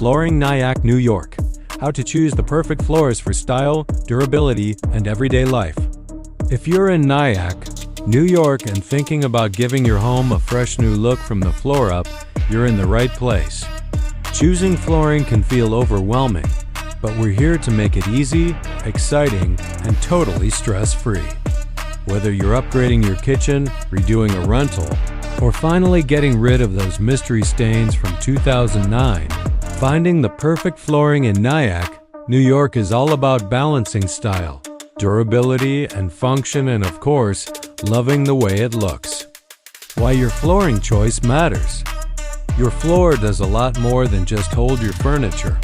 Flooring Nyack, New York. How to choose the perfect floors for style, durability, and everyday life. If you're in Nyack, New York and thinking about giving your home a fresh new look from the floor up, you're in the right place. Choosing flooring can feel overwhelming, but we're here to make it easy, exciting, and totally stress-free. Whether you're upgrading your kitchen, redoing a rental, or finally getting rid of those mystery stains from 2009, finding the perfect flooring in Nyack, New York is all about balancing style, durability, and function, and of course, loving the way it looks. Why your flooring choice matters. Your floor does a lot more than just hold your furniture.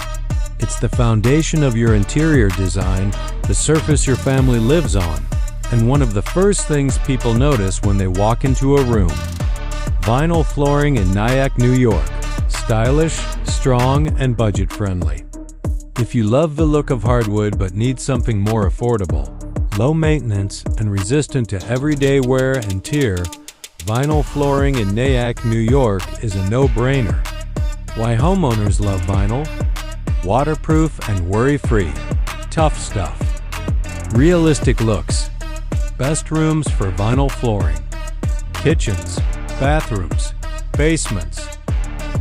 It's the foundation of your interior design, the surface your family lives on, and one of the first things people notice when they walk into a room. Vinyl flooring in Nyack, New York. Stylish, strong, and budget-friendly. If you love the look of hardwood but need something more affordable, low maintenance, and resistant to everyday wear and tear, vinyl flooring in Nyack, New York is a no-brainer. Why homeowners love vinyl? Waterproof and worry-free. Tough stuff. Realistic looks. Best rooms for vinyl flooring. Kitchens, bathrooms, basements,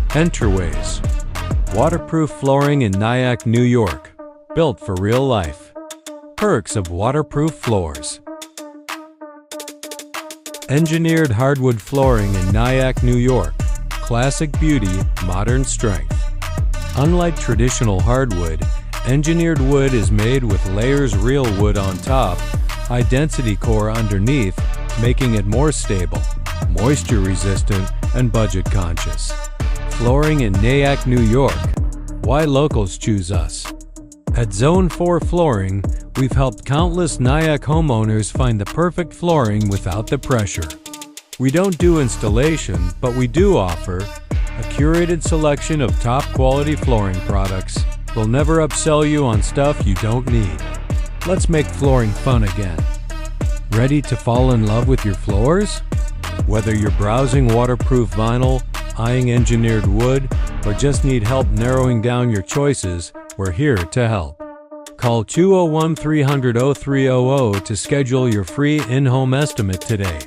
entryways. Waterproof flooring in Nyack, New York. Built for real life. Perks of waterproof floors. Engineered hardwood flooring in Nyack, New York. Classic beauty, modern strength. Unlike traditional hardwood, engineered wood is made with layers real wood on top, high-density core underneath, making it more stable, moisture-resistant, and budget-conscious. Flooring in Nyack, New York. Why locals choose us. At Zone 4 Flooring, we've helped countless Nyack homeowners find the perfect flooring without the pressure. We don't do installation, but we do offer a curated selection of top-quality flooring products. We'll never upsell you on stuff you don't need. Let's make flooring fun again. Ready to fall in love with your floors? Whether you're browsing waterproof vinyl, eyeing engineered wood, or just need help narrowing down your choices, we're here to help. Call 201-300-0300 to schedule your free in-home estimate today.